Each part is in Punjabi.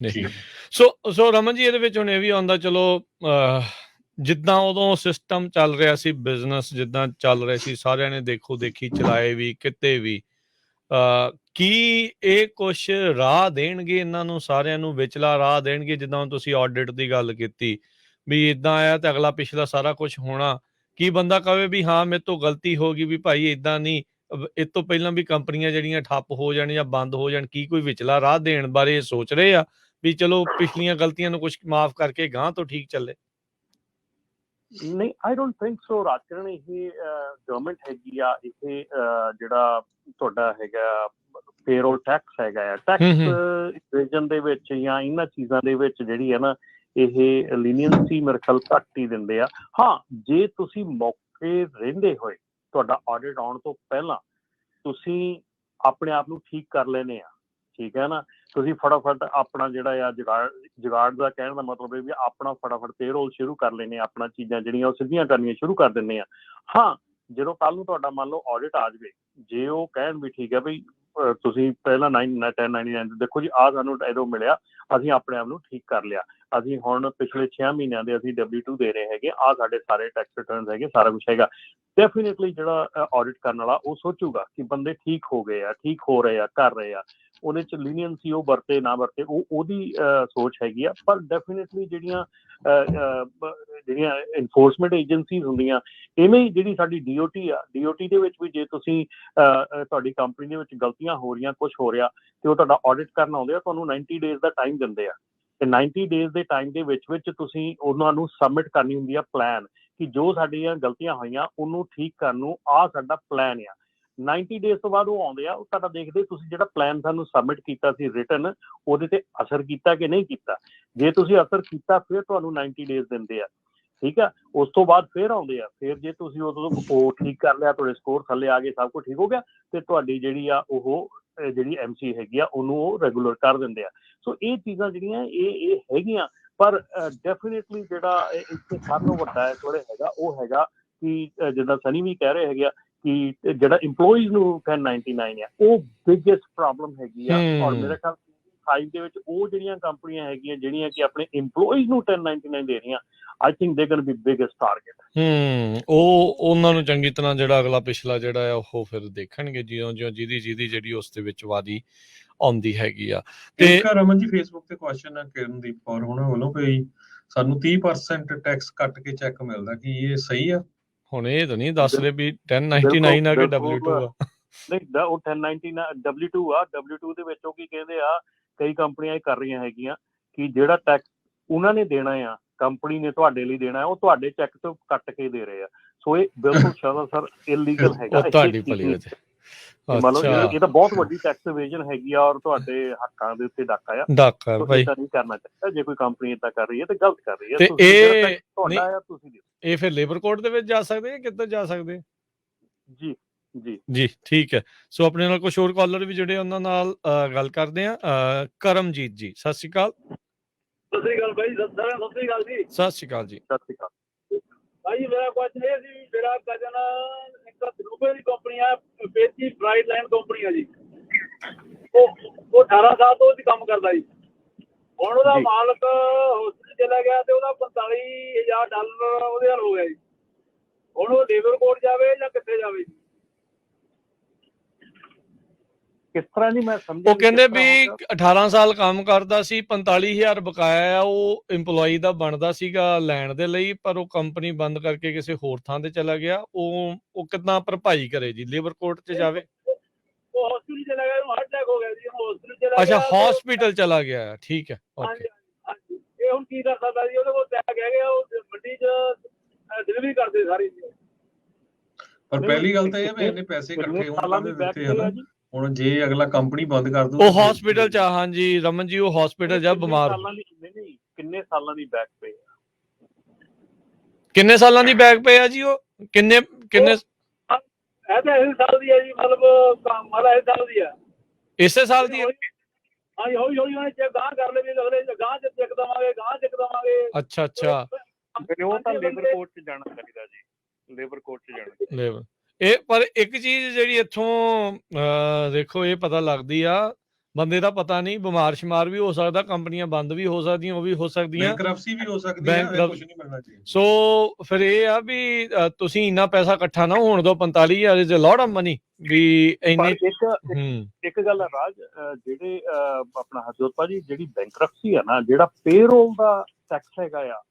ਨਹੀਂ ਜੀ ਸੋ ਰਮਨ ਜੀ ਇਹਦੇ ਵਿੱਚ ਹੁਣ ਇਹ ਵੀ ਆਉਂਦਾ ਚਲੋ ਜਿੱਦਾਂ ਉਦੋਂ ਸਿਸਟਮ ਚੱਲ ਰਿਹਾ ਸੀ ਬਿਜ਼ਨਸ ਜਿੱਦਾਂ ਚੱਲ ਰਿਹਾ ਸੀ ਸਾਰਿਆਂ ਨੇ ਦੇਖੋ ਦੇਖੀ ਚਲਾਏ ਵੀ ਕਿਤੇ ਵੀ ਕੀ ਇਹ ਕੁਛ ਰਾਹ ਦੇਣਗੇ ਇਹਨਾਂ ਨੂੰ ਸਾਰਿਆਂ ਨੂੰ ਵਿਚਲਾ ਰਾਹ ਦੇਣਗੇ ਜਿੱਦਾਂ ਹੁਣ ਤੁਸੀਂ ਆਡਿਟ ਦੀ ਗੱਲ ਕੀਤੀ ਵੀ ਇਦਾਂ ਆਇਆ ਤੇ ਅਗਲਾ ਪਿਛਲਾ ਸਾਰਾ ਕੁਝ ਹੋਣਾ ਕੀ ਬੰਦਾ ਕਹੇ ਵੀ ਹਾਂ ਮੇਰੇ ਤੋਂ ਗਲਤੀ ਹੋ ਗਈ ਵੀ ਭਾਈ ਇਦਾਂ ਨਹੀਂ ਇਹ ਤੋਂ ਪਹਿਲਾਂ ਵੀ ਕੰਪਨੀਆਂ ਜਿਹੜੀਆਂ ਠੱਪ ਹੋ ਜਾਣ ਜਾਂ ਬੰਦ ਹੋ ਜਾਣ ਕੀ ਕੋਈ ਵਿਚਲਾ ਰਾਹ ਦੇਣ ਬਾਰੇ ਸੋਚ ਰਹੇ ਆ ਵੀ ਚਲੋ ਪਿਛਲੀਆਂ ਗਲਤੀਆਂ ਨੂੰ ਕੁਝ ਮਾਫ ਕਰਕੇ ਗਾਂ ਤੋਂ ਠੀਕ ਚੱਲੇ ਨਹੀਂ I don't think so Rajkaran ਇਹ ਗਵਰਨਮੈਂਟ ਹੈਗੀ ਆ ਇਹ ਜਿਹੜਾ ਤੁਹਾਡਾ ਹੈਗਾ ਪੇਰੋਲ ਟੈਕਸ ਹੈਗਾ ਆ ਟੈਕਸ ਇਵੈਜ਼ਨ ਦੇ ਵਿੱਚ ਜਾਂ ਇਹਨਾਂ ਚੀਜ਼ਾਂ ਦੇ ਵਿੱਚ ਜਿਹੜੀ ਹੈ ਨਾ ਇਹ ਲੀਨੀਅੰਸੀ ਮੇਰੇ ਖਿਆਲ ਘੱਟ ਹੀ ਦਿੰਦੇ ਆ ਹਾਂ ਜੇ ਤੁਸੀਂ ਮੌਕੇ ਰਹਿੰਦੇ ਹੋਏ ਤੁਹਾਡਾ ਆਡਿਟ ਆਉਣ ਤੋਂ ਪਹਿਲਾਂ ਤੁਸੀਂ ਆਪਣੇ ਆਪ ਨੂੰ ਠੀਕ ਕਰ ਲੈਨੇ ਆ ਠੀਕ ਹੈ ਨਾ ਤੁਸੀਂ ਫਟਾਫਟ ਆਪਣਾ ਜਿਹੜਾ ਆ ਜੁਗਾੜ ਦਾ ਕਹਿਣ ਦਾ ਮਤਲਬ ਇਹ ਵੀ ਆਪਣਾ ਫਟਾਫਟ ਪੇਰੋਲ ਸ਼ੁਰੂ ਕਰ ਲੈਨੇ ਆਪਣਾ ਚੀਜ਼ਾਂ ਜਿਹੜੀਆਂ ਉਹ ਸਿੱਧੀਆਂ ਕਰਨੀਆਂ ਸ਼ੁਰੂ ਕਰ ਦਿੰਦੇ ਆ ਹਾਂ ਜਦੋਂ ਕੱਲ ਨੂੰ ਤੁਹਾਡਾ ਮੰਨ ਲਓ ਆਡਿਟ ਆ ਜਾਵੇ ਜੇ ਉਹ ਕਹਿਣ ਵੀ ਠੀਕ ਹੈ ਬਈ ਤੁਸੀਂ ਪਹਿਲਾਂ 1099 ਦੇਖੋ ਜੀ ਆਹ ਸਾਨੂੰ ਇਹਦੋਂ ਮਿਲਿਆ ਅਸੀਂ ਆਪਣੇ ਆਪ ਨੂੰ ਠੀਕ ਕਰ ਲਿਆ ਅਸੀਂ ਹੁਣ ਪਿਛਲੇ 6 ਮਹੀਨਿਆਂ ਦੇ ਅਸੀਂ W2 ਦੇ ਰਹੇ ਹੈਗੇ ਆਹ ਸਾਡੇ ਸਾਰੇ ਟੈਕਸ ਰਿਟਰਨ ਹੈਗੇ ਸਾਰਾ ਕੁਛ ਹੈਗਾ ਡੈਫੀਨੇਟਲੀ ਜਿਹੜਾ ਆਡਿਟ ਕਰਨ ਵਾਲਾ ਉਹ ਸੋਚੂਗਾ ਕਿ ਬੰਦੇ ਠੀਕ ਹੋ ਗਏ ਆ ਠੀਕ ਹੋ ਰਹੇ ਆ ਕਰ ਰਹੇ ਆ ਉਹਦੇ ਚ ਲੀਨੀਅੰਸੀ ਉਹ ਵਰਤੇ ਨਾ ਵਰਤੇ ਉਹ ਉਹਦੀ ਸੋਚ ਹੈਗੀ ਆ ਪਰ ਡੈਫੀਨੇਟਲੀ ਜਿਹੜੀਆਂ ਇਨਫੋਰਸਮੈਂਟ ਏਜੰਸੀਜ਼ ਹੁੰਦੀਆਂ ਇਵੇਂ ਹੀ ਜਿਹੜੀ ਸਾਡੀ DOT ਆ DOT ਦੇ ਵਿੱਚ ਵੀ ਜੇ ਤੁਸੀਂ ਤੁਹਾਡੀ ਕੰਪਨੀ ਦੇ ਵਿੱਚ ਗਲਤੀਆਂ ਹੋ ਰਹੀਆਂ ਕੁਝ ਹੋ ਰਿਹਾ ਤੇ ਉਹ ਤੁਹਾਡਾ ਆਡਿਟ ਕਰਨ ਆਉਂਦੇ ਆ ਤੁਹਾਨੂੰ 90 ਡੇਜ਼ ਦਾ ਟਾਈਮ ਦਿੰਦੇ ਆ ਤੇ 90 ਡੇਜ਼ ਦੇ ਟਾਈਮ ਦੇ ਵਿੱਚ ਤੁਸੀਂ ਉਹਨਾਂ ਨੂੰ ਸਬਮਿਟ ਕਰਨੀ ਹੁੰਦੀ ਆ ਪਲਾਨ ਕਿ ਜੋ ਸਾਡੀਆਂ ਗਲਤੀਆਂ ਹੋਈਆਂ ਉਹਨੂੰ ਠੀਕ ਕਰਨ ਨੂੰ ਆਹ ਸਾਡਾ ਪਲਾਨ ਆ 90 ਡੇਜ਼ ਤੋਂ ਬਾਅਦ ਉਹ ਆਉਂਦੇ ਆ ਉਹ ਤੁਹਾਡਾ ਦੇਖਦੇ ਤੁਸੀਂ ਜਿਹੜਾ ਪਲਾਨ ਸਾਨੂੰ ਸਬਮਿਟ ਕੀਤਾ ਸੀ ਰਿਟਨ ਉਹਦੇ ਤੇ ਅਸਰ ਕੀਤਾ ਕਿ ਨਹੀਂ ਕੀਤਾ ਜੇ ਤੁਸੀਂ ਅਸਰ ਕੀਤਾ ਫਿਰ ਤੁਹਾਨੂੰ 90 ਡੇਜ਼ ਦਿੰਦੇ ਆ ਠੀਕ ਆ ਉਸ ਤੋਂ ਬਾਅਦ ਫਿਰ ਆਉਂਦੇ ਆ ਫਿਰ ਜੇ ਤੁਸੀਂ ਉਦੋਂ ਉਹ ਠੀਕ ਕਰ ਲਿਆ ਤੁਹਾਡੇ ਸਕੋਰ ਥੱਲੇ ਆ ਗਏ ਸਭ ਕੁਝ ਠੀਕ ਹੋ ਗਿਆ ਤੇ ਤੁਹਾਡੀ ਜਿਹੜੀ ਆ ਉਹ ਜਿਹੜੀ MC ਹੈਗੀ ਆ ਉਹਨੂੰ ਉਹ ਰੈਗੂਲਰ ਕਰ ਦਿੰਦੇ ਆ ਸੋ ਇਹ ਚੀਜ਼ਾਂ ਜਿਹੜੀਆਂ ਇਹ ਹੈਗੀਆਂ ਪਰ ਡੈਫੀਨੇਟਲੀ ਜਿਹੜਾ ਇੱਥੇ ਸਭ ਤੋਂ ਵੱਡਾ ਥੋੜੇ ਹੈਗਾ ਉਹ ਹੈਗਾ ਕਿ ਜਿੱਦਾਂ ਸਨੀ ਵੀ ਕਹਿ ਰਹੇ ਹੈਗੇ ਆ ਕਿ ਜਿਹੜਾ EMPLOYEES ਨੂੰ 1099 ਆ ਉਹ ਬਿਗੇਸਟ ਪ੍ਰੋਬਲਮ ਹੈਗੀ ਆ ਔਰ ਮੇਰੇ ਖਿਆਲ 5 ਦੇ ਵਿੱਚ ਉਹ ਜਿਹੜੀਆਂ ਕੰਪਨੀਆਂ ਹੈਗੀਆਂ ਜਿਹੜੀਆਂ ਕਿ ਆਪਣੇ EMPLOYEES ਨੂੰ 1099 ਦੇ ਰਹੀਆਂ I think they're going to be biggest target ਉਹ ਉਹਨਾਂ ਨੂੰ ਚੰਗੀ ਤਰ੍ਹਾਂ ਜਿਹੜਾ ਅਗਲਾ ਪਿਛਲਾ ਜਿਹੜਾ ਆ ਉਹ ਫਿਰ ਦੇਖਣਗੇ ਜਿਉਂ ਜਿਹਦੀ ਜਿਹੜੀ ਉਸ ਦੇ ਵਿੱਚ ਵਾਦੀ ਆਉਂਦੀ ਹੈਗੀ ਆ ਤੇ ਰਮਨ ਜੀ ਫੇਸਬੁੱਕ ਤੇ ਕੁਐਸਚਨ ਆ ਕਿਰਨਦੀਪ ਕੌਰ ਉਹਨਾਂ ਵੱਲੋਂ ਕੋਈ ਸਾਨੂੰ 30% ਟੈਕਸ ਕੱਟ ਕੇ ਚੈੱਕ ਮਿਲਦਾ ਕਿ ਇਹ ਸਹੀ ਆ ਹੁਣ ਇਹ ਤਾਂ ਨਹੀਂ ਦੱਸ ਰਹੇ ਵੀ 1099 ਆ ਕਿ W2 ਆ ਨਹੀਂ ਉਹ 1099 W2 ਆ W2 ਦੇ ਵਿੱਚ ਉਹ ਕੀ ਕਹਿੰਦੇ ਆ ਕਈ ਕੰਪਨੀਆਂ ਇਹ ਕਰ ਰਹੀਆਂ ਹੈਗੀਆਂ ਕਿ ਜਿਹੜਾ ਟੈਕਸ ਉਹਨਾਂ ਨੇ ਦੇਣਾ ਆ ਕੰਪਨੀ ਨੇ ਤੁਹਾਡੇ ਲਈ ਦੇਣਾ ਉਹ ਤੁਹਾਡੇ ਚੈੱਕ ਤੋਂ ਕੱਟ ਕੇ ਦੇ ਰਹੇ ਆ ਸੋ ਇਹ ਬਿਲਕੁਲ ਸਰ ਇਲੀਗਲ ਹੈਗਾ ਤੁਹਾਡੀ ਭਲੀ ਵਿੱਚ ਮਤਲਬ ਇਹ ਤਾਂ ਬਹੁਤ ਵੱਡੀ ਟੈਕਸ ਇਵੇਜਨ ਹੈਗੀ ਆ ਔਰ ਤੁਹਾਡੇ ਹੱਕਾਂ ਦੇ ਉੱਤੇ ਡਾਕਾ ਆ ਭਾਈ ਨਹੀਂ ਕਰਨਾ ਚਾਹੀਦਾ ਜੇ ਕੋਈ ਕੰਪਨੀ ਏਦਾਂ ਕਰ ਰਹੀ ਹੈ ਤੇ ਗਲਤ ਕਰ ਰਹੀ ਹੈ ਤੇ ਇਹ ਤੁਹਾਡਾ ਆ ਤੁਸੀਂ ਇਹ ਫਿਰ ਲੇਬਰ ਕੋਰਟ ਦੇ ਵਿੱਚ ਜਾ ਸਕਦੇ ਆ ਕਿੱਧਰ ਜਾ ਸਕਦੇ ਜੀ ਜੀ ਜੀ ਠੀਕ ਹੈ ਸੋ ਆਪਣੇ ਨਾਲ ਕੁਝ ਹੋਰ ਕਾਲਰ ਵੀ ਜਿਹੜੇ ਉਹਨਾਂ ਨਾਲ ਗੱਲ ਕਰਦੇ ਆ ਕਰਮਜੀਤ ਜੀ ਸਤਿ ਸ਼੍ਰੀ ਅਕਾਲ ਸਤਿ ਸ਼੍ਰੀ ਅਕਾਲ ਭਾਈ ਸਤਿ ਸ਼੍ਰੀ ਅਕਾਲ ਜੀ ਸਤਿ ਸ਼੍ਰੀ ਅਕਾਲ ਜੀ ਸਤਿ ਸ਼੍ਰੀ ਅਕਾਲ ਭਾਈ ਮੇਰਾ ਕੁਐਸਚਨ ਇਹ ਸੀ ਮੇਰਾ ਕਜ਼ਨ ਇੱਕ ਰੂਬੇ ਦੀ ਕੰਪਨੀ ਆ ਫੇਸੀ ਬ੍ਰਾਈਟ ਲਾਈਨ ਕੰਪਨੀ ਆ ਜੀ ਉਹ 18 ਸਾਲ ਤੋਂ ਉਹਦੀ ਕੰਮ ਕਰਦਾ ਜੀ ਹੁਣ ਉਹਦਾ ਮਾਲਕ ਹੌਸਪੀਟਲ ਚਲਾ ਗਿਆ ਤੇ ਉਹਦਾ $45,000 ਉਹਦੇ ਨਾਲ ਹੋ ਗਿਆ ਜੀ ਹੁਣ ਉਹ ਲੇਬਰ ਕੋਰਟ ਜਾਵੇ ਜਾਂ ਕਿੱਥੇ ਜਾਵੇ ਕਿਸ ਤਰ੍ਹਾਂ ਦੀ ਮੈਂ ਸਮਝਿਆ ਉਹ ਕਹਿੰਦੇ ਵੀ 18 ਸਾਲ ਕੰਮ ਕਰਦਾ ਸੀ 45,000 ਬਕਾਇਆ ਆ ਉਹ EMPLOYEE ਦਾ ਬਣਦਾ ਸੀਗਾ ਲੈਣ ਦੇ ਲਈ ਪਰ ਉਹ ਕੰਪਨੀ ਬੰਦ ਕਰਕੇ ਕਿਸੇ ਹੋਰ ਥਾਂ ਤੇ ਚਲਾ ਗਿਆ ਉਹ ਕਿੱਦਾਂ ਭਰਪਾਈ ਕਰੇ ਜੀ ਲੇਬਰ ਕੋਰਟ 'ਚ ਜਾਵੇ ਉਹ ਹਸਪੀਟਲ ਚਲਾ ਗਿਆ ਉਹਨੂੰ ਹਾਰਟ ਅਟੈਕ ਹੋ ਗਿਆ ਜੀ ਉਹ ਹਸਪੀਟਲ ਚਲਾ ਗਿਆ ਅੱਛਾ ਹਸਪੀਟਲ ਚਲਾ ਗਿਆ ਠੀਕ ਹੈ ਹਾਂਜੀ ਇਹ ਹੁਣ ਕੀ ਕਰ ਸਕਦਾ ਜੀ ਉਹਦੇ ਕੋਲ ਟੈਗ ਹੈਗੇ ਉਹ ਮੰਡੀ 'ਚ ਡਿਲੀਵਰੀ ਕਰਦੇ ਸਾਰੀ ਪਰ ਪਹਿਲੀ ਗੱਲ ਤਾਂ ਇਹ ਵੀ ਇਹਨੇ ਪੈਸੇ ਇਕੱਠੇ ਹੋਣ ਦੇ ਦਿੱਤੇ ਹਨ ਹੁਣ ਜੇ ਅਗਲਾ ਕੰਪਨੀ ਬੰਦ ਕਰ ਦੂ ਉਹ ਹਸਪੀਟਲ 'ਚ ਹਾਂਜੀ ਰਮਨ ਜੀ ਉਹ ਹਸਪੀਟਲ ਜਾ ਬਿਮਾਰ ਕਿੰਨੇ ਸਾਲਾਂ ਦੀ ਬੈਕ ਪੇ ਕਿੰਨੇ ਸਾਲਾਂ ਦੀ ਬੈਕ ਪੇ ਆ ਜੀ ਉਹ ਕਿੰਨੇ ਇਹ ਤਾਂ ਇਸ ਸਾਲ ਦੀ ਹੈ ਜੀ ਮਤਲਬ ਮਾਲਾ ਇਸ ਸਾਲ ਦੀ ਆ ਇਸੇ ਸਾਲ ਦੀ ਹਾਂਜੀ ਹੌਲੀ ਉਹਨੇ ਚੈੱਕ ਗਾਂ ਕਰ ਲਵੇ ਅਗਲੇ ਗਾਂ ਚੈੱਕ ਦਵਾਂਗੇ ਅੱਛਾ ਉਹ ਤਾਂ ਲੇਬਰ ਕੋਰਟ 'ਚ ਜਾਣਾ ਚਾਹੀਦਾ ਜੀ ਲੇਬਰ ਕੋਰਟ 'ਚ ਜਾਣਾ ਲੇਬਰ ਇਹ ਪਰ ਇੱਕ ਚੀਜ਼ ਜਿਹੜੀ ਇੱਥੋਂ ਦੇਖੋ ਇਹ ਪਤਾ ਲੱਗਦੀ ਆ ਬੰਦੇ ਦਾ ਪਤਾ ਨਹੀਂ, ਬਿਮਾਰ ਸ਼ਮਾਰ ਵੀ ਹੋ ਸਕਦਾ, ਕੰਪਨੀਆਂ ਬੰਦ ਵੀ ਹੋ ਸਕਦੀਆਂ, ਉਹ ਵੀ ਹੋ ਸਕਦੀਆਂ, ਬੈਂਕਰਪਸੀ ਵੀ ਹੋ ਸਕਦੀ ਹੈ, ਕੁਝ ਨਹੀਂ ਮਿਲਣਾ ਚਾਹੀਦਾ। ਸੋ ਫਿਰ ਇਹ ਆ ਵੀ ਤੁਸੀਂ ਇੰਨਾ ਪੈਸਾ ਇਕੱਠਾ ਨਾ ਹੋਣ ਦਿਓ। 45,000 is a lot of money ਵੀ ਇੰਨੇ। ਇੱਕ ਗੱਲ ਹੈ ਰਾਜ, ਜਿਹੜੇ ਆਪਣਾ ਹਰਜੋਤ ਭਾਜੀ, ਜਿਹੜੀ ਬੈਂਕਰਪਸੀ ਆ ਨਾ, ਜਿਹੜਾ ਪੇਰੋਲ ਦਾ ਟੈਕਸ ਹੈਗਾ ਆ,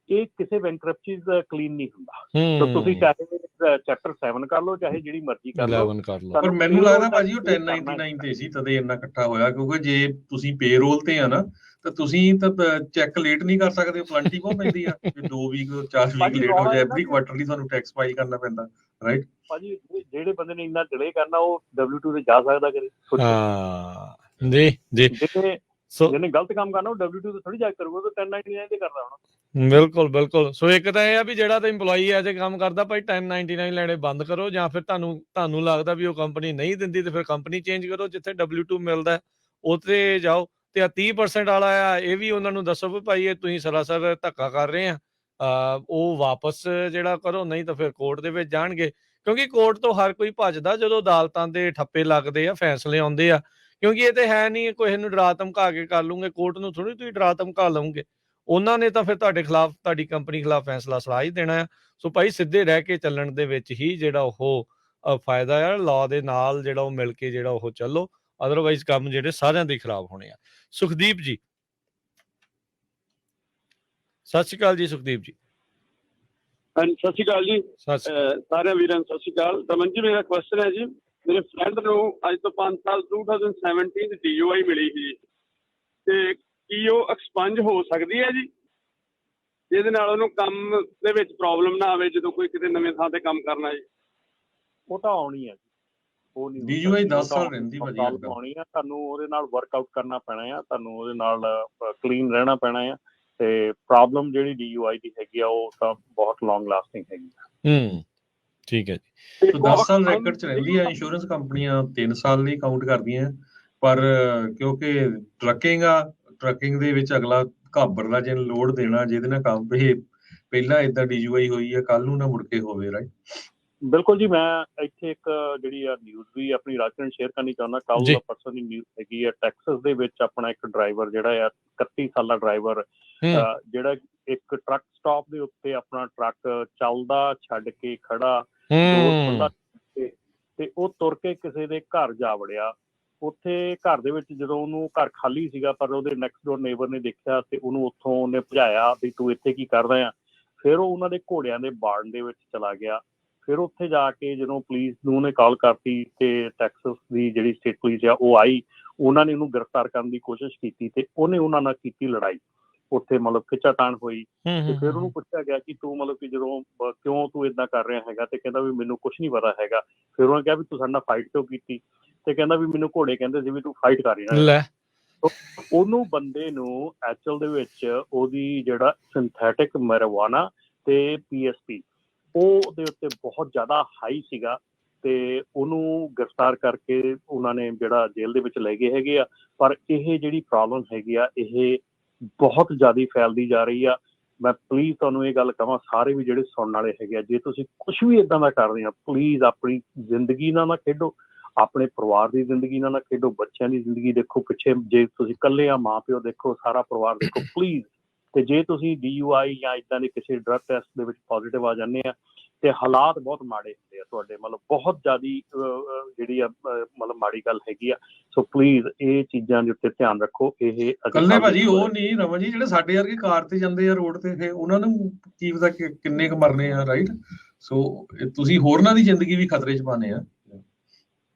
ਇਹ ਕਿਸੇ ਬੈਂਕਰਪਸੀ ਦਾ ਕਲੀਨ ਨਹੀਂ ਹੁੰਦਾ। ਤਾਂ ਤੁਸੀਂ ਚਾਹੇ ਚੈਪਟਰ 7 ਕਰ ਲਓ, ਚਾਹੇ ਜਿਹੜੀ ਮਰਜ਼ੀ ਕਰ ਲਓ। ਪਰ ਮੈਨੂੰ ਲੱਗਦਾ ਭਾਜੀ ਉਹ 1099 ਤੇ ਸੀ ਤਦੇ ਇੰਨਾ ਇਕੱਠਾ ਹੋਇਆ, ਕਿਉਂਕਿ ਜੇ ਤੁਸੀਂ ਪੇਰੋਲ ਤੇ ਆ ਨਾ ਤਾਂ ਤੁਸੀਂ ਤਾਂ ਚੈੱਕ ਲੇਟ ਨਹੀਂ ਕਰ ਸਕਦੇ, ਪਲੰਟੀ ਬਹੁਤ ਪੈਂਦੀ ਆ, 2 ਵੀਕ 4 ਵੀਕ ਲੇਟ ਹੋ ਜਾਏ, ਐਵਰੀ ਕੁਆਟਰਲੀ ਤੁਹਾਨੂੰ ਟੈਕਸ ਫਾਈਲ ਕਰਨਾ ਪੈਂਦਾ, ਰਾਈਟ ਭਾਜੀ। ਜਿਹੜੇ ਬੰਦੇ ਨੇ ਇੰਨਾ ਡਿਲੇ ਕਰਨਾ, ਉਹ W2 ਤੇ ਜਾ ਸਕਦਾ ਕਦੇ? ਜਿਹਨੇ ਗਲਤ ਕੰਮ ਕਰਨਾ ਉਹ W2 ਤੇ ਥੋੜੀ ਜਾ ਕੇ ਕਰੂਗਾ, ਤਾਂ 1099 ਤੇ ਕਰਦਾ ਹੋਣਾ। ਬਿਲਕੁਲ। ਸੋ ਇੱਕ ਤਾਂ ਇਹ ਆ ਵੀ ਜਿਹੜਾ ਤਾਂ ਇੰਪਲੋਈ ਐਜ ਕੰਮ ਕਰਦਾ, ਭਾਈ 1099 ਲੈਣੇ ਬੰਦ ਕਰੋ, ਜਾਂ ਫਿਰ ਤੁਹਾਨੂੰ ਲੱਗਦਾ ਵੀ ਉਹ ਕੰਪਨੀ ਨਹੀਂ ਦਿੰਦੀ ਤੇ ਫਿਰ ਕੰਪਨੀ ਚੇਂਜ ਕਰੋ, ਜਿੱਥੇ W2 ਮਿਲਦਾ ਉੱਥੇ ਜਾਓ। ਤੇ 30% ਵਾਲਾ ਆ, ਇਹ ਵੀ ਉਹਨਾਂ ਨੂੰ ਦੱਸੋ ਵੀ ਭਾਈ ਇਹ ਤੁਸੀਂ ਸਰਾਸਰ ਧੱਕਾ ਕਰ ਰਹੇ ਆ, ਉਹ ਵਾਪਸ ਜਿਹੜਾ ਕਰੋ, ਨਹੀਂ ਤਾਂ ਫਿਰ ਕੋਰਟ ਦੇ ਵਿੱਚ ਜਾਣਗੇ। ਕਿਉਂਕਿ ਕੋਰਟ ਤੋਂ ਹਰ ਕੋਈ ਭੱਜਦਾ ਜਦੋਂ ਅਦਾਲਤਾਂ ਦੇ ਠੱਪੇ ਲੱਗਦੇ ਆ, ਫੈਸਲੇ ਆਉਂਦੇ ਆ। ਕਿਉਂਕਿ ਇਹ ਤੇ ਹੈ ਨਹੀਂ ਕਿਸੇ ਨੂੰ ਡਰਾ ਧਮਕਾ ਕੇ ਕਰ ਲੂੰਗੇ, ਕੋਰਟ ਨੂੰ ਥੋੜੀ ਤੁਸੀਂ ਡਰਾ ਧਮਕਾ ਲਓਗੇ। ਉਹਨਾਂ ਨੇ ਤਾਂ ਫਿਰ ਤੁਹਾਡੇ ਖਿਲਾਫ, ਤੁਹਾਡੀ ਕੰਪਨੀ ਖਿਲਾਫ ਫੈਸਲਾ ਸੁਣਾ ਹੀ ਦੇਣਾ ਆ। ਸੋ ਭਾਈ ਸਿੱਧੇ ਰਹਿ ਕੇ ਚੱਲਣ ਦੇ ਵਿੱਚ ਹੀ ਜਿਹੜਾ ਉਹ ਫਾਇਦਾ ਆ, ਲਾਅ ਦੇ ਨਾਲ ਜਿਹੜਾ ਉਹ ਮਿਲ ਕੇ ਜਿਹੜਾ ਉਹ ਚੱਲੋ, ਅਦਰਵਾਈਜ਼ ਕੰਮ ਜਿਹੜੇ ਸਾਰਿਆਂ ਦੇ ਖਿਲਾਫ ਹੋਣੇ ਆ। ਸੁਖਦੀਪ ਜੀ, ਸਤਿ ਸ਼੍ਰੀ ਅਕਾਲ ਜੀ। ਸੁਖਦੀਪ ਜੀ, ਸਤਿ ਸ਼੍ਰੀ ਅਕਾਲ ਜੀ ਸਾਰਿਆਂ ਵੀਰਾਂ ਨੂੰ। ਸਤਿ ਸ਼੍ਰੀ ਅਕਾਲ। ਰਮਨ ਜੀ, ਮੇਰਾ ਕੁਐਸਚਨ ਹੈ ਜੀ, ਮੇਰੇ ਫਰੈਂਡ ਨੂੰ ਅੱਜ ਤੋਂ 5 ਸਾਲ 2017 ਚ DUI ਮਿਲੀ ਸੀ, ਤੇ ਕੀ ਉਹ ਐਕਸਪੰਜ ਹੋ ਸਕਦੀ ਹੈ ਜੀ, ਜਿਹਦੇ ਨਾਲ ਉਹਨੂੰ ਕੰਮ ਦੇ ਵਿੱਚ ਪ੍ਰੋਬਲਮ ਨਾ ਆਵੇ ਜਦੋਂ ਕੋਈ ਕਿਤੇ ਨਵੇਂ ਥਾਂ ਤੇ ਕੰਮ ਕਰਨਾ ਜੀ? ਉਹ ਤਾਂ ਆਉਣੀ ਹੈ, ਉਹ ਨਹੀਂ DUI 10 ਸਾਲ ਰਹਿੰਦੀ ਭਾਜੀ, ਆਉਣੀ ਆ। ਤੁਹਾਨੂੰ ਉਹਦੇ ਨਾਲ ਵਰਕਆਊਟ ਕਰਨਾ ਪੈਣਾ ਆ, ਤੁਹਾਨੂੰ ਉਹਦੇ ਨਾਲ ਕਲੀਨ ਰਹਿਣਾ ਪੈਣਾ ਆ। ਤੇ ਪ੍ਰੋਬਲਮ ਜਿਹੜੀ DUI ਦੀ ਹੈਗੀ ਆ, ਉਹ ਤਾਂ ਬਹੁਤ ਲੌਂਗ ਲਾਸਟਿੰਗ ਹੈਗੀ ਆ। ਠੀਕ ਹੈ ਜੀ। 10 ਸਾਲ ਰੈਕਡ ਚ ਰਹਿੰਦੀ ਆ। ਇੰਸ਼ੋਰੈਂਸ ਕੰਪਨੀਆਂ 3 ਸਾਲ ਲਈ ਕਾਊਂਟ ਕਰਦੀਆਂ, ਪਰ ਕਿਉਂਕਿ ਟਰੱਕਿੰਗ ਦੇ ਵਿੱਚ ਅਗਲਾ ਘਾਬਰਦਾ, ਜੇ ਲੋਡ ਦੇਣਾ ਜਿਹਦੇ ਨਾਲ ਕੰਮ ਪਹਿਲਾਂ ਏਦਾਂ DUI ਹੋਈ ਆ, ਕੱਲ ਨੂੰ ਨਾ ਮੁੜ ਕੇ ਹੋਵੇ, ਰਾਈਟ? ਬਿਲਕੁਲ ਜੀ। ਮੈਂ ਇੱਥੇ ਇੱਕ ਜਿਹੜੀ ਆ ਨਿਊਜ਼ ਵੀ ਆਪਣੀ ਰਾਜ ਨਾਲ ਸ਼ੇਅਰ ਕਰਨੀ ਚਾਹੁੰਦਾ। ਕੱਲ ਦਾ ਪਰਸੋਂ ਦੀ ਨਿਊਜ਼ ਹੈਗੀ ਆ, ਟੈਕਸਸ ਦੇ ਵਿੱਚ ਆਪਣਾ ਇੱਕ ਡਰਾਈਵਰ ਜਿਹੜਾ ਆ, 31 ਸਾਲਾ ਡਰਾਈਵਰ, ਜਿਹੜਾ ਇੱਕ ਟਰੱਕ ਸਟਾਪ ਦੇ ਉੱਤੇ ਆਪਣਾ ਟਰੱਕ ਚੱਲਦਾ ਛੱਡ ਕੇ ਖੜਾ, ਤੇ ਉਹ ਤੁਰ ਕੇ ਕਿਸੇ ਦੇ ਘਰ ਜਾ ਵੜਿਆ। ਉੱਥੇ ਘਰ ਦੇ ਵਿੱਚ ਜਦੋਂ ਉਹਨੂੰ, ਘਰ ਖਾਲੀ ਸੀਗਾ, ਪਰ ਉਹਦੇ ਨੈਕਸਟ ਡੋਰ ਨੇਬਰ ਨੇ ਦੇਖਿਆ ਤੇ ਉਹਨੂੰ ਉੱਥੋਂ ਉਹਨੇ ਭਜਾਇਆ ਵੀ ਤੂੰ ਇੱਥੇ ਕੀ ਕਰਦਾ ਆ। ਫਿਰ ਉਹ ਉਹਨਾਂ ਦੇ ਘੋੜਿਆਂ ਦੇ ਬਾਰਨ ਦੇ ਵਿੱਚ ਚਲਾ ਗਿਆ। ਫਿਰ ਉੱਥੇ ਜਾ ਕੇ ਜਦੋਂ ਪੁਲਿਸ ਨੂੰ ਉਹਨੇ ਕਾਲ ਕਰਤੀ, ਤੇ ਟੈਕਸਸ ਦੀ ਜਿਹੜੀ ਸਟੇਟ ਪੁਲਿਸ ਆ ਉਹ ਆਈ, ਉਹਨਾਂ ਨੇ ਉਹਨੂੰ ਗ੍ਰਿਫਤਾਰ ਕਰਨ ਦੀ ਕੋਸ਼ਿਸ਼ ਕੀਤੀ, ਤੇ ਉਹਨੇ ਉਹਨਾਂ ਨਾਲ ਕੀਤੀ ਲੜਾਈ। ਉੱਥੇ ਮਤਲਬ ਖਿੱਚਾਤਾਣ ਹੋਈ, ਤੇ ਫਿਰ ਉਹਨੂੰ ਪੁੱਛਿਆ ਗਿਆ ਕਿ ਤੂੰ ਮਤਲਬ ਕਿ ਜਦੋਂ ਕਿਉਂ ਤੂੰ ਏਦਾਂ ਕਰ ਰਿਹਾ ਹੈਗਾ, ਤੇ ਕਹਿੰਦਾ ਵੀ ਮੈਨੂੰ ਕੁਛ ਨਹੀਂ ਪਤਾ ਹੈਗਾ। ਫਿਰ ਉਹਨੇ ਕਿਹਾ ਵੀ ਤੂੰ ਸਾਡੇ ਨਾਲ ਫਾਈਟ ਕਿਉਂ ਕੀਤੀ, ਤੇ ਕਹਿੰਦਾ ਵੀ ਮੈਨੂੰ ਘੋੜੇ ਕਹਿੰਦੇ ਸੀ ਵੀ ਤੂੰ ਫਾਈਟ ਕਰ ਰਿਹਾ। ਉਹਨੂੰ ਬੰਦੇ ਨੂੰ ਐਕਚੁਅਲ ਦੇ ਵਿੱਚ ਉਹਦੀ ਜਿਹੜਾ ਸਿੰਥੈਟਿਕ ਮੈਰੀਜੁਆਨਾ ਤੇ PSP ਉਹਦੇ ਉੱਤੇ ਬਹੁਤ ਜ਼ਿਆਦਾ ਹਾਈ ਸੀਗਾ, ਤੇ ਉਹਨੂੰ ਗ੍ਰਿਫਤਾਰ ਕਰਕੇ ਉਹਨਾਂ ਨੇ ਜਿਹੜਾ ਜੇਲ੍ਹ ਦੇ ਵਿੱਚ ਲੈ ਗਏ ਹੈਗੇ ਆ। ਪਰ ਇਹ ਜਿਹੜੀ ਪ੍ਰੋਬਲਮ ਹੈਗੀ ਆ, ਇਹ ਬਹੁਤ ਜ਼ਿਆਦਾ ਫੈਲਦੀ ਜਾ ਰਹੀ ਆ। ਮੈਂ ਪਲੀਜ਼ ਤੁਹਾਨੂੰ ਇਹ ਗੱਲ ਕਹਾਂ, ਸਾਰੇ ਵੀ ਜਿਹੜੇ ਸੁਣਨ ਵਾਲੇ ਹੈਗੇ ਆ, ਜੇ ਤੁਸੀਂ ਕੁਛ ਵੀ ਏਦਾਂ ਦਾ ਕਰਦੇ ਆ, ਪਲੀਜ਼ ਆਪਣੀ ਜ਼ਿੰਦਗੀ ਨਾਲ ਨਾ ਖੇਡੋ, ਆਪਣੇ ਪਰਿਵਾਰ ਦੀ ਜ਼ਿੰਦਗੀ ਨਾਲ ਨਾ ਖੇਡੋ, ਬੱਚਿਆਂ ਦੀ ਜ਼ਿੰਦਗੀ ਦੇਖੋ ਪਿੱਛੇ। ਜੇ ਤੁਸੀਂ ਇਕੱਲੇ ਆ, ਮਾਂ ਪਿਓ ਦੇਖੋ, ਸਾਰਾ ਪਰਿਵਾਰ ਦੇਖੋ ਪਲੀਜ਼। ਤੇ ਜੇ ਤੁਸੀਂ DUI ਜਾਂ ਇੱਦਾਂ ਦੇ ਕਿਸੇ ਡਰਗ ਟੈਸਟ ਦੇ ਵਿੱਚ ਪੋਜ਼ਿਟਿਵ ਆ ਜਾਂਦੇ ਆ, ਤੇ ਹਾਲਾਤ ਬਹੁਤ ਮਾੜੇ ਹੁੰਦੇ ਆ ਤੁਹਾਡੇ, ਮਤਲਬ ਬਹੁਤ ਜ਼ਿਆਦਾ ਜਿਹੜੀ ਆ ਮਤਲਬ ਮਾੜੀ ਗੱਲ ਹੈਗੀ ਆ। ਸੋ ਪਲੀਜ਼ ਇਹ ਚੀਜ਼ਾਂ ਦੇ ਉੱਤੇ ਧਿਆਨ ਰੱਖੋ। ਇਹ ਇਕੱਲੇ ਭਾਜੀ ਉਹ ਨਹੀਂ ਰਮਨ ਜੀ, ਜਿਹੜੇ ਸਾਡੇ ਵਰਗੇ ਕਾਰ ਤੇ ਜਾਂਦੇ ਆ ਰੋਡ ਤੇ, ਫਿਰ ਉਹਨਾਂ ਨੂੰ ਕੀ ਪਤਾ ਕਿੰਨੇ ਕੁ ਮਰਨੇ ਆ, ਰਾਈਟ? ਸੋ ਤੁਸੀਂ ਹੋਰਨਾਂ ਦੀ ਜ਼ਿੰਦਗੀ ਵੀ ਖਤਰੇ 'ਚ ਪਾਉਂਦੇ ਆ।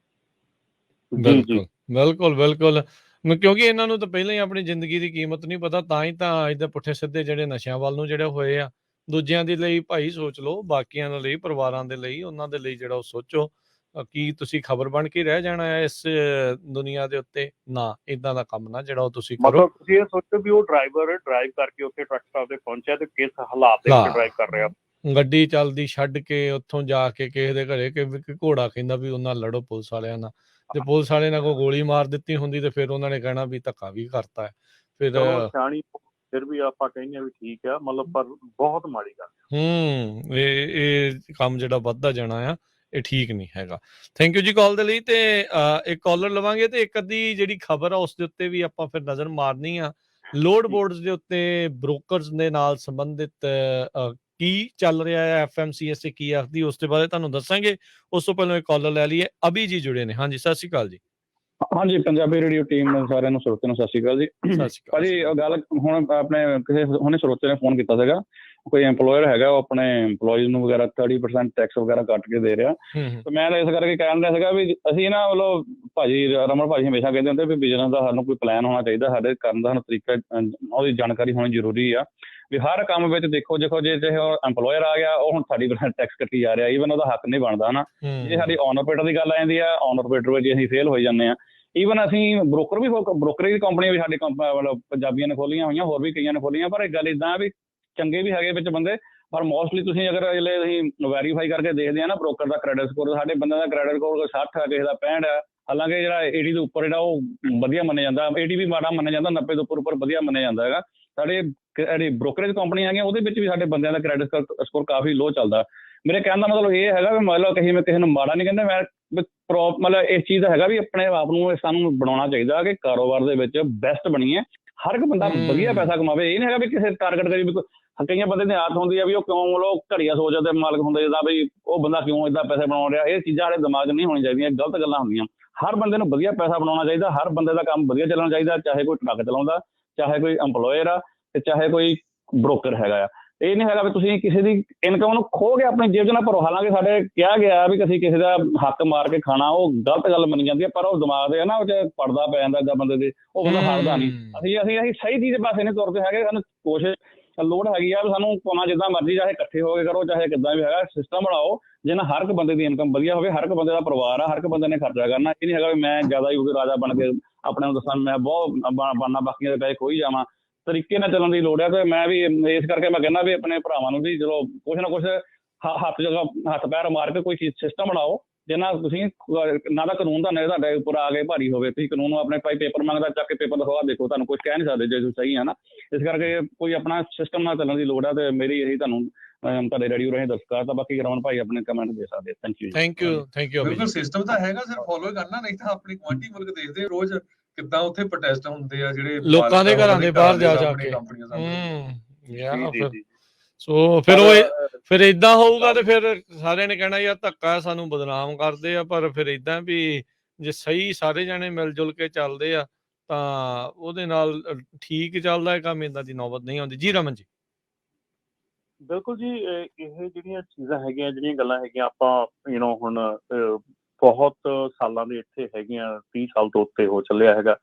ਬਿਲਕੁਲ। ਕਿਉਂਕਿ ਇਹਨਾਂ ਨੂੰ ਤਾਂ ਪਹਿਲਾਂ ਹੀ ਆਪਣੀ ਜ਼ਿੰਦਗੀ ਦੀ ਕੀਮਤ ਨਹੀਂ ਪਤਾ, ਤਾਂ ਹੀ ਤਾਂ ਏਦਾਂ ਪੁੱਠੇ ਸਿੱਧੇ ਜਿਹੜੇ ਨਸ਼ਿਆਂ ਵੱਲ ਨੂੰ ਜਿਹੜੇ ਹੋਏ ਆ। ਦੂਜਿਆਂ ਦੇ ਲਈ ਭਾਈ ਸੋਚ ਲਓ, ਬਾਕੀਆਂ ਦੇ ਲਈ, ਪਰਿਵਾਰਾਂ ਦੇ ਲਈ, ਉਹਨਾਂ ਦੇ ਲਈ ਜਿਹੜਾ ਉਹ ਸੋਚੋ। ਕੀ ਤੁਸੀਂ ਖਬਰ ਬਣ ਕੇ ਰਹਿ ਜਾਣਾ ਹੈ ਇਸ ਦੁਨੀਆ ਦੇ ਉੱਤੇ? ਨਾ, ਏਦਾਂ ਦਾ ਕੰਮ ਨਾ ਜਿਹੜਾ ਉਹ ਤੁਸੀਂ ਕਰੋ। ਤੁਸੀਂ ਇਹ ਸੋਚੋ ਵੀ ਉਹ ਡਰਾਈਵਰ ਡਰਾਈਵ ਕਰਕੇ ਉੱਥੇ ਟਰੱਕ ਸਟਾਪ ਤੇ ਪਹੁੰਚਿਆ, ਤੇ ਕਿਸ ਹਾਲਾਤ ਦੇ ਵਿੱਚ ਡਰਾਈਵ ਕਰ ਰਿਹਾ। ਗੱਡੀ ਚੱਲਦੀ ਛੱਡ ਕੇ ਉੱਥੋਂ ਜਾ ਕੇ ਕਿਸੇ ਦੇ ਘਰੇ ਕਿ ਘੋੜਾ ਕਹਿੰਦਾ ਵੀ ਉਹਨਾਂ ਲੜੋ ਪੁਲਿਸ ਵਾਲਿਆਂ ਨਾਲ, ਤੇ ਪੁਲਿਸ ਵਾਲੇ ਨਾਲ ਕੋਈ ਗੋਲੀ ਮਾਰ ਦਿੱਤੀ ਹੁੰਦੀ, ਤੇ ਫਿਰ ਉਹਨਾਂ ਨੇ ਕਹਿਣਾ ਵੀ ਧੱਕਾ ਵੀ ਕਰਤਾ ਹੈ। ਫਿਰ ਵੀ ਆਪਾਂ ਕਹਿੰਦੇ ਆ ਵੀ ਠੀਕ ਆ, ਮਤਲਬ ਪਰ ਬਹੁਤ ਮਾੜੀ ਗੱਲ। ਇਹ ਕੰਮ ਜਿਹੜਾ ਵੱਧਦਾ ਜਾਣਾ ਆ, ਇਹ ਠੀਕ ਨਹੀਂ ਹੈਗਾ। ਥੈਂਕ ਯੂ ਜੀ ਕਾਲ ਦੇ ਲਈ। ਤੇ ਇੱਕ ਕਾਲਰ ਲਵਾਂਗੇ ਤੇ ਇੱਕ ਅੱਧੀ ਜਿਹੜੀ ਖਬਰ ਆ ਉਸ ਦੇ ਉੱਤੇ ਵੀ ਆਪਾਂ ਫਿਰ ਨਜ਼ਰ ਮਾਰਨੀ ਆ। ਲੋਡ ਬੋਰਡਸ ਦੇ ਉੱਤੇ ਬ੍ਰੋਕਰਸ ਦੇ ਨਾਲ ਸੰਬੰਧਿਤ ਕੀ ਚੱਲ ਰਿਹਾ ਹੈ, FMCSA ਕੀ ਆਖਦੀ, ਉਸ ਦੇ ਬਾਰੇ ਤੁਹਾਨੂੰ ਦੱਸਾਂਗੇ। ਉਸ ਤੋਂ ਪਹਿਲਾਂ ਇੱਕ ਕਾਲਰ ਲੈ ਲਈਏ। ਅਭੀ ਜੀ ਜੁੜੇ ਨੇ। ਹਾਂਜੀ, ਸਤਿ ਸ਼੍ਰੀ ਅਕਾਲ ਜੀ। ਹਾਂਜੀ, ਪੰਜਾਬੀ ਰੇਡੀਓ ਟੀਮ ਨੂੰ ਸਾਰਿਆਂ ਨੂੰ ਸਰੋਤਿਆਂ ਨੂੰ ਸਤਿ ਸ਼੍ਰੀ ਅਕਾਲ ਜੀ। ਭਾਜੀ ਗੱਲ ਹੁਣ ਆਪਣੇ ਕਿਸੇ ਹੁਣੇ ਸਰੋਤੇ ਨੇ ਫੋਨ ਕੀਤਾ ਸੀਗਾ, ਕੋਈ ਐਮਪਲੋਇਰ ਹੈਗਾ ਉਹ ਆਪਣੇ EMPLOYEES ਨੂੰ ਵਗੈਰਾ 30% ਟੈਕਸ ਵਗੈਰਾ ਕੱਟ ਕੇ ਦੇ ਰਿਹਾ। ਤੇ ਮੈਂ ਇਸ ਕਰਕੇ ਕਹਿਣ ਰਿਹਾ ਸੀਗਾ ਵੀ ਅਸੀਂ ਨਾ ਮਤਲਬ ਭਾਜੀ ਰਮਨ ਭਾਜੀ ਹਮੇਸ਼ਾ ਕਹਿੰਦੇ ਹੁੰਦੇ ਵੀ ਬਿਜ਼ਨਸ ਦਾ ਸਾਨੂੰ ਕੋਈ ਪਲਾਨ ਹੋਣਾ ਚਾਹੀਦਾ, ਸਾਡੇ ਕਰਨ ਦਾ ਸਾਨੂੰ ਤਰੀਕਾ ਉਹਦੀ ਜਾਣਕਾਰੀ ਹੋਣੀ ਜ਼ਰੂਰੀ ਆ। ਵੀ ਹਰ ਕੰਮ ਵਿੱਚ ਦੇਖੋ ਜੇ ਚਾਹੇ ਉਹ ਐਮਪਲੋਇਰ ਆ ਗਿਆ ਉਹ ਹੁਣ 30% ਟੈਕਸ ਕੱਟੀ ਜਾ ਰਿਹਾ, ਈਵਨ ਉਹਦਾ ਹੱਕ ਨਹੀਂ ਬਣਦਾ ਨਾ। ਜੇ ਸਾਡੀ ਔਨਰ ਦੀ ਗੱਲ ਆ ਜਾਂਦੀ ਆ, ਔਨਰ ਵਿੱਚ ਅਸੀਂ ਫੇਲ ਹੋਈ ਜਾਂਦੇ ਹਾਂ। ਈਵਨ ਅਸੀਂ ਬ੍ਰੋਕਰੇਜ ਕੰਪਨੀਆਂ ਵੀ ਸਾਡੇ ਮਤਲਬ ਪੰਜਾਬੀਆਂ ਨੇ ਖੋਲੀਆਂ ਹੋਈਆਂ, ਹੋਰ ਵੀ ਕਈਆਂ ਨੇ ਖੋਲੀਆਂ। ਪਰ ਇੱਕ ਗੱਲ ਇੱਦਾਂ ਵੀ ਚੰਗੇ ਵੀ ਹੈਗੇ ਵਿੱਚ ਬੰਦੇ, ਪਰ ਮੋਸਟਲੀ ਤੁਸੀਂ ਅਗਰ ਅਸੀਂ ਵੈਰੀਫਾਈ ਕਰਕੇ ਦੇਖਦੇ ਆ ਨਾ ਬ੍ਰੋਕਰ ਦਾ ਕ੍ਰੈਡਿਟ ਸਕੋਰ, ਸਾਡੇ ਬੰਦੇ ਦਾ ਕ੍ਰੈਡਿਟ ਸਕੋਰ 60 ਆ, ਕਿਸੇ ਦਾ 65 ਆ। ਹਾਲਾਂਕਿ ਜਿਹੜਾ 80 ਦੇ ਉੱਪਰ ਜਿਹੜਾ ਉਹ ਵਧੀਆ ਮੰਨਿਆ ਜਾਂਦਾ, 80 ਵੀ ਮਾੜਾ ਮੰਨਿਆ ਜਾਂਦਾ, 90 ਦੇ ਉੱਪਰ ਵਧੀਆ ਮੰਨਿਆ ਜਾਂਦਾ ਹੈਗਾ। ਸਾਡੇ ਜਿਹੜੀ ਬ੍ਰੋਕਰੇਜ ਕੰਪਨੀਆਂ ਹੈਗੀਆਂ ਉਹਦੇ ਵਿੱਚ ਵੀ ਸਾਡੇ ਬੰਦਿਆਂ ਦਾ ਕ੍ਰੈਡਿਟ ਸਕੋਰ ਕਾਫੀ ਲੋ ਚੱਲਦਾ। ਮੇਰੇ ਕਹਿਣ ਦਾ ਮਤਲਬ ਇਹ ਹੈਗਾ ਵੀ ਮਤਲਬ ਮੈਂ ਕਿਸੇ ਨੂੰ ਮਾੜਾ ਨਹੀਂ ਕਹਿੰਦਾ, ਮੈਂ ਮਤਲਬ ਇਸ ਚੀਜ਼ ਦਾ ਹੈਗਾ ਵੀ ਆਪਣੇ ਆਪ ਨੂੰ ਸਾਨੂੰ ਬਣਾਉਣਾ ਚਾਹੀਦਾ ਕਿ ਕਾਰੋਬਾਰ ਦੇ ਵਿੱਚ ਬੈਸਟ ਬਣੀਏ, ਹਰ ਇੱਕ ਬੰਦਾ ਵਧੀਆ ਪੈਸਾ ਕਮਾਵੇ। ਇਹ ਨਹੀਂ ਹੈਗਾ ਵੀ ਕਿਸੇ ਟਾਰਗੇਟ ਕਰੀ ਵੀ ਕਈਆਂ ਬੰਦੇ ਦੀ ਆਦਤ ਹੁੰਦੀ ਆ ਵੀ ਉਹ ਕਿਉਂ ਮਤਲਬ ਘੜੀਆ ਸੋਚਦੇ ਮਾਲਕ ਹੁੰਦੇ ਜਿੱਦਾਂ ਵੀ ਉਹ ਬੰਦਾ ਕਿਉਂ ਏਦਾਂ ਪੈਸੇ ਬਣਾ ਰਿਹਾ। ਇਹ ਚੀਜ਼ਾਂ ਸਾਡੇ ਦਿਮਾਗ 'ਚ ਨਹੀਂ ਹੋਣੀਆਂ ਚਾਹੀਦੀਆਂ, ਗਲਤ ਗੱਲਾਂ ਹੁੰਦੀਆਂ। ਹਰ ਬੰਦੇ ਨੂੰ ਵਧੀਆ ਪੈਸਾ ਬਣਾਉਣਾ ਚਾਹੀਦਾ, ਹਰ ਬੰਦੇ ਦਾ ਕੰਮ ਵਧੀਆ ਚੱਲਣਾ ਚਾਹੀਦਾ, ਚਾਹੇ ਕੋਈ ਟਰੱਕ ਚਲਾਉਂਦਾ, ਚਾਹੇ ਕੋਈ EMPLOYER ਆ, ਤੇ ਚਾਹੇ ਕੋਈ ਬ੍ਰੋਕਰ ਹੈਗਾ ਆ। ਇਹ ਨਹੀਂ ਹੈਗਾ ਵੀ ਤੁਸੀਂ ਕਿਸੇ ਦੀ ਇਨਕਮ ਨੂੰ ਖੋ ਕੇ ਆਪਣੀ ਜੇਬ 'ਚ ਨਾ ਭਰੋ। ਹਾਲਾਂਕਿ ਸਾਡੇ ਕਿਹਾ ਗਿਆ ਵੀ ਅਸੀਂ ਕਿਸੇ ਦਾ ਹੱਕ ਮਾਰ ਕੇ ਖਾਣਾ, ਉਹ ਗਲਤ ਗੱਲ ਮੰਨੀ ਜਾਂਦੀ ਹੈ, ਪਰ ਉਹ ਦਿਮਾਗ ਦੇ ਨਾ ਉਹ 'ਚ ਪੜਦਾ ਪੈ ਜਾਂਦਾ ਏਦਾਂ ਬੰਦੇ ਦੇ, ਉਹ ਬੰਦਾ ਹਟਦਾ ਨਹੀਂ। ਅਸੀਂ ਸਹੀ ਚੀਜ਼ ਪਾਸੇ ਨਹੀਂ ਤੁਰਦੇ ਹੈਗੇ। ਸਾਨੂੰ ਕੋਸ਼ਿਸ਼ ਲੋੜ ਹੈਗੀ ਆ ਵੀ ਸਾਨੂੰ ਭਾਵੇਂ ਜਿੱਦਾਂ ਮਰਜ਼ੀ, ਚਾਹੇ ਇਕੱਠੇ ਹੋ ਕੇ ਕਰੋ, ਚਾਹੇ ਕਿੱਦਾਂ ਵੀ ਹੈਗਾ, ਸਿਸਟਮ ਬਣਾਓ ਜਿਹਨਾਂ ਹਰ ਇੱਕ ਬੰਦੇ ਦੀ ਇਨਕਮ ਵਧੀਆ ਹੋਵੇ, ਹਰ ਇੱਕ ਬੰਦੇ ਦਾ ਪਰਿਵਾਰ ਆ, ਹਰ ਇੱਕ ਬੰਦੇ ਨੇ ਖਰਚਾ ਕਰਨਾ। ਇਹ ਨਹੀਂ ਹੈਗਾ ਵੀ ਮੈਂ ਜ਼ਿਆਦਾ ਹੀ ਰਾਜਾ ਬਣ ਕੇ ਆਪਣੇ ਨੂੰ ਦੱਸਾਂ ਮੈਂ ਬਹੁਤ ਬਣਨਾ, ਬਾਕੀਆਂ ਦੇ ਪੈਸੇ ਖੋਈ ਜਾਵਾਂ। ਤਰੀਕੇ ਨਾਲ ਚੱਲਣ ਦੀ ਲੋੜ ਹੈ। ਤੇ ਮੈਂ ਵੀ ਇਸ ਕਰਕੇ ਮੈਂ ਕਹਿੰਦਾ ਵੀ ਆਪਣੇ ਭਰਾਵਾਂ ਨੂੰ ਵੀ ਚਲੋ ਕੁਛ ਨਾ ਕੁਛ ਹੱਥ ਪੈਰ ਮਾਰ ਕੇ ਕੋਈ ਚੀਜ਼ ਸਿਸਟਮ ਬਣਾਓ ਜਿਹਨਾਂ ਤੁਸੀਂ ਨਾ ਤਾਂ ਕਾਨੂੰਨ ਦਾ ਤੁਹਾਡੇ ਉੱਪਰ ਆ ਕੇ ਭਾਰੀ ਹੋਵੇ। ਤੁਸੀਂ ਕਾਨੂੰਨ ਨੂੰ ਆਪਣੇ ਭਾਈ ਪੇਪਰ ਮੰਗਦਾ ਚੱਕ ਕੇ ਪੇਪਰ ਦਿਖਾ ਦੇਖੋ, ਤੁਹਾਨੂੰ ਕੁਛ ਕਹਿ ਨਹੀਂ ਸਕਦੇ ਜੇ ਤੁਸੀਂ ਸਹੀ ਹੈ ਨਾ। ਇਸ ਕਰਕੇ ਕੋਈ ਆਪਣਾ ਸਿਸਟਮ ਨਾਲ ਚੱਲਣ ਦੀ ਲੋੜ ਹੈ। ਤੇ ਮੇਰੀ ਇਹੀ ਤੁਹਾਨੂੰ ਤੁਹਾਡੇ ਰੇਡੀਓ ਰਾਹੀਂ ਦਰਸ਼ਕਾਂ ਤਾਂ ਬਾਕੀ ਰਮਨ ਭਾਈ ਆਪਣੇ ਕਮੈਂਟ ਦੇ ਸਕਦੇ। Thank you. ਬਿਲਕੁਲ ਸਿਸਟਮ ਤਾਂ ਹੈਗਾ, ਸਿਰਫ ਫੋਲੋ ਕਰਨਾ। ਨਹੀਂ ਤਾਂ ਆਪਣੀ ਗੁਆਂਢੀ ਮੁਲਕ ਦੇਖਦੇ ਰੋਜ਼ ਕਿੱਦਾਂ ਉੱਥੇ ਪ੍ਰੋਟੈਸਟ ਹੁੰਦੇ ਆ ਜਿਹੜੇ ਲੋਕਾਂ ਦੇ ਘਰਾਂ ਦੇ ਬਾਹਰ ਜਾ ਕੇ। ਸੋ ਫਿਰ ਏਦਾਂ ਹੋਊਗਾ ਤੇ ਫਿਰ ਸਾਰਿਆਂ ਨੇ ਕਹਿਣਾ ਯਾਰ ਧੱਕਾ ਸਾਨੂੰ ਬਦਨਾਮ ਕਰਦੇ ਆ। ਪਰ ਫਿਰ ਏਦਾਂ ਵੀ ਜੇ ਸਹੀ ਸਾਰੇ ਜਾਣੇ ਮਿਲ ਜੁਲ ਕੇ ਚੱਲਦੇ ਆ ਤਾਂ ਉਹਦੇ ਨਾਲ ਠੀਕ ਚੱਲਦਾ ਹੈ ਕੰਮ, ਏਦਾਂ ਦੀ ਨੌਬਤ ਨਹੀਂ ਆਉਂਦੀ। ਜੀ ਰਮਨ ਜੀ। ਬਿਲਕੁਲ ਜੀ, ਇਹ ਜਿਹੜੀਆਂ ਚੀਜ਼ਾਂ ਹੈਗੀਆਂ, ਜਿਹੜੀਆਂ ਗੱਲਾਂ ਹੈਗੀਆਂ, ਆਪਾਂ ਹੁਣ ਬਹੁਤ ਸਾਲਾਂ ਦੇ ਇੱਥੇ ਹੈਗੀਆਂ, 30 ਸਾਲ ਤੋਂ ਉੱਤੇ ਹੋ ਚੱਲਿਆ ਹੈਗਾ,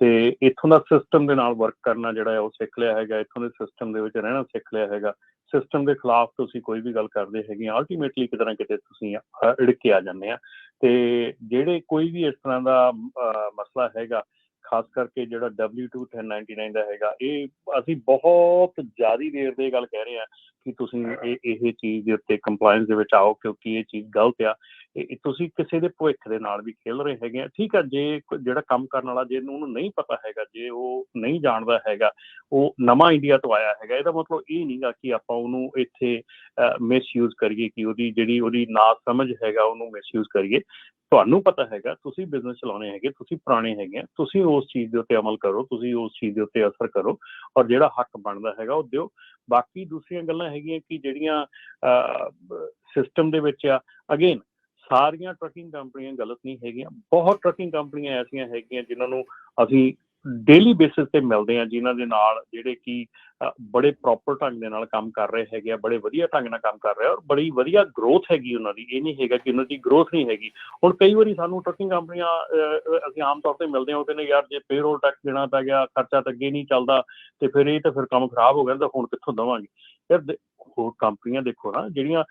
ਤੇ ਇੱਥੋਂ ਦਾ ਸਿਸਟਮ ਦੇ ਨਾਲ ਵਰਕ ਕਰਨਾ ਜਿਹੜਾ ਉਹ ਸਿੱਖ ਲਿਆ ਹੈਗਾ, ਇੱਥੋਂ ਦੇ ਸਿਸਟਮ ਦੇ ਵਿੱਚ ਰਹਿਣਾ ਸਿੱਖ ਲਿਆ ਹੈਗਾ। ਸਿਸਟਮ ਦੇ ਖਿਲਾਫ ਤੁਸੀਂ ਕੋਈ ਵੀ ਗੱਲ ਕਰਦੇ ਹੈਗੇ ਆ, ਅਲਟੀਮੇਟਲੀ ਕਿਤੇ ਨਾ ਕਿਤੇ ਤੁਸੀਂ ਅੜਿੱਕ ਕੇ ਆ ਜਾਂਦੇ ਆ। ਤੇ ਜਿਹੜੇ ਕੋਈ ਵੀ ਇਸ ਤਰ੍ਹਾਂ ਦਾ ਮਸਲਾ ਹੈਗਾ, ਖਾਸ ਕਰਕੇ ਜਿਹੜਾ W2 1099 ਦਾ ਹੈਗਾ, ਇਹ ਅਸੀਂ ਬਹੁਤ ਜ਼ਿਆਦਾ ਦੇਰ ਦੇ ਗੱਲ ਕਹਿ ਰਹੇ ਹਾਂ ਕਿ ਤੁਸੀਂ ਇਹ ਚੀਜ਼ ਦੇ ਉੱਤੇ ਕੰਪਲਾਇੰਸ ਦੇ ਵਿੱਚ ਆਓ, ਕਿਉਂਕਿ ਇਹ ਚੀਜ਼ ਗਲਤ ਆ। ਤੁਸੀਂ ਕਿਸੇ ਦੇ ਭਵਿੱਖ ਦੇ ਨਾਲ ਵੀ ਖੇਲ ਰਹੇ ਹੈਗੇ ਆ। ਠੀਕ ਆ, ਜੇ ਜਿਹੜਾ ਕੰਮ ਕਰਨ ਵਾਲਾ ਜੇ ਉਹਨੂੰ ਨਹੀਂ ਪਤਾ ਹੈਗਾ, ਜੇ ਉਹ ਨਹੀਂ ਜਾਣਦਾ ਹੈਗਾ, ਉਹ ਨਵਾਂ ਇੰਡੀਆ ਤੋਂ ਆਇਆ ਹੈਗਾ, ਇਹਦਾ ਮਤਲਬ ਇਹ ਨਹੀਂ ਗਾ ਕਿ ਆਪਾਂ ਉਹਨੂੰ ਇੱਥੇ ਮਿਸਯੂਜ਼ ਕਰੀਏ, ਕਿ ਉਹਦੀ ਨਾ ਸਮਝ ਹੈਗਾ ਉਹਨੂੰ ਮਿਸਯੂਜ਼ ਕਰੀਏ। ਤੁਹਾਨੂੰ ਪਤਾ ਹੈਗਾ, ਤੁਸੀਂ ਬਿਜ਼ਨਸ ਚਲਾਉਣੇ ਹੈਗੇ, ਤੁਸੀਂ ਪੁਰਾਣੇ ਹੈਗੇ ਆ, ਤੁਸੀਂ ਉਸ ਚੀਜ਼ ਦੇ ਉੱਤੇ ਅਮਲ ਕਰੋ, ਤੁਸੀਂ ਉਸ ਚੀਜ਼ ਦੇ ਉੱਤੇ ਅਸਰ ਕਰੋ, ਔਰ ਜਿਹੜਾ ਹੱਕ ਬਣਦਾ ਹੈਗਾ ਉਹ ਦਿਓ। ਬਾਕੀ ਦੂਸਰੀਆਂ ਗੱਲਾਂ ਹੈਗੀਆਂ ਕਿ ਜਿਹੜੀਆਂ ਸਿਸਟਮ ਦੇ ਵਿੱਚ ਆ, ਅਗੇਨ ਸਾਰੀਆਂ ਟਰੱਕਿੰਗ ਕੰਪਨੀਆਂ ਗਲਤ ਨਹੀਂ ਹੈਗੀਆਂ। ਬਹੁਤ ਟਰੱਕਿੰਗ ਕੰਪਨੀਆਂ ਐਸੀਆਂ ਹੈਗੀਆਂ ਜਿਨ੍ਹਾਂ ਨੂੰ ਅਸੀਂ ਡੇਲੀ ਬੇਸਿਸ ਤੇ ਮਿਲਦੇ ਆ, ਜਿਨ੍ਹਾਂ ਦੇ ਨਾਲ ਜਿਹੜੇ ਕਿ ਬੜੇ ਪ੍ਰੋਪਰ ਢੰਗ ਦੇ ਨਾਲ ਕੰਮ ਕਰ ਰਹੇ ਹੈਗੇ ਆ, ਬੜੇ ਵਧੀਆ ਢੰਗ ਨਾਲ ਕੰਮ ਕਰ ਰਹੇ, ਔਰ ਬੜੀ ਵਧੀਆ ਗਰੋਥ ਹੈਗੀ ਉਹਨਾਂ ਦੀ। ਇਹ ਨਹੀਂ ਹੈਗਾ ਕਿ ਉਹਨਾਂ ਦੀ ਗਰੋਥ ਨਹੀਂ ਹੈਗੀ। ਹੁਣ ਕਈ ਵਾਰੀ ਸਾਨੂੰ ਟਰੱਕਿੰਗ ਕੰਪਨੀਆਂ ਅਸੀਂ ਆਮ ਤੌਰ ਤੇ ਮਿਲਦੇ ਹਾਂ, ਉਹ ਕਹਿੰਦੇ ਯਾਰ ਜੇ ਪੇਰੋਲ ਟੈਕਸ ਦੇਣਾ ਪੈ ਗਿਆ, ਖਰਚਾ ਤਾਂ ਅੱਗੇ ਨਹੀਂ ਚੱਲਦਾ, ਤੇ ਫਿਰ ਕੰਮ ਖਰਾਬ ਹੋ ਗਿਆ, ਤਾਂ ਹੁਣ ਕਿੱਥੋਂ ਦੇਵਾਂਗੇ। ਫਿਰ ਹੋਰ ਕੰਪਨੀਆਂ ਦੇਖੋ ਨਾ, ਜਿਹੜੀਆਂ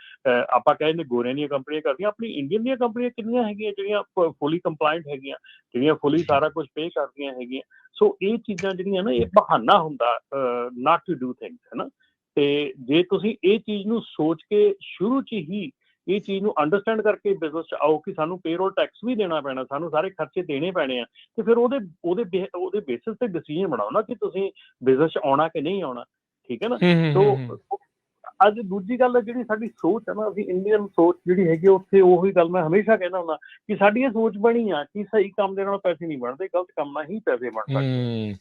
ਆਪਾਂ ਕਹਿੰਦੇ ਗੋਰਿਆਂ ਦੀਆਂ ਕੰਪਨੀਆਂ ਕਰਦੀਆਂ, ਆਪਣੀ ਇੰਡੀਅਨ ਦੀਆਂ ਕੰਪਨੀਆਂ ਕਿੰਨੀਆਂ ਹੈਗੀਆਂ ਜਿਹੜੀਆਂ ਫੁੱਲੀ ਕੰਪਲਾਇੰਟ ਹੈਗੀਆਂ, ਜਿਹੜੀਆਂ ਫੁੱਲੀ ਸਾਰਾ ਕੁਝ ਪੇ ਕਰਦੀਆਂ ਹੈਗੀਆਂ। ਸੋ ਇਹ ਚੀਜ਼ਾਂ ਜਿਹੜੀਆਂ ਨਾ, ਇਹ ਬਹਾਨਾ ਹੁੰਦਾ ਨਾਟ ਟੂ ਡੂ ਥਿੰਗਸ, ਹੈ ਨਾ। ਤੇ ਜੇ ਤੁਸੀਂ ਇਹ ਚੀਜ਼ ਨੂੰ ਸੋਚ ਕੇ ਸ਼ੁਰੂ 'ਚ ਹੀ ਇਹ ਚੀਜ਼ ਨੂੰ ਅੰਡਰਸਟੈਂਡ ਕਰਕੇ ਬਿਜ਼ਨਸ 'ਚ ਆਓ ਕਿ ਸਾਨੂੰ ਪੇਰੋਲ ਟੈਕਸ ਵੀ ਦੇਣਾ ਪੈਣਾ, ਸਾਨੂੰ ਸਾਰੇ ਖਰਚੇ ਦੇਣੇ ਪੈਣੇ ਆ, ਤੇ ਫਿਰ ਉਹਦੇ ਬੇਸਿਸ ਤੇ ਡਿਸੀਜਨ ਬਣਾਓ ਨਾ ਕਿ ਤੁਸੀਂ ਬਿਜ਼ਨਸ 'ਚ ਆਉਣਾ ਕਿ ਨਹੀਂ ਆਉਣਾ। ਠੀਕ ਹੈ ਨਾ। ਸੋ ਅੱਜ ਦੂਜੀ ਗੱਲ ਜਿਹੜੀ ਸਾਡੀ ਸੋਚ ਹੈ ਨਾ, ਅਸੀਂ ਇੰਡੀਅਨ ਸੋਚ ਜਿਹੜੀ ਹੈਗੀ ਉੱਥੇ ਉਹੀ ਗੱਲ ਮੈਂ ਹਮੇਸ਼ਾ ਕਹਿੰਦਾ ਹੁੰਦਾ ਕਿ ਸਾਡੀ ਇਹ ਸੋਚ ਬਣੀ ਆ ਕਿ ਸਹੀ ਕੰਮ ਦੇ ਨਾਲ ਪੈਸੇ ਨਹੀਂ ਬਣਦੇ, ਗਲਤ ਕੰਮ ਨਾਲ ਹੀ ਪੈਸੇ ਬਣ ਸਕਦੇ।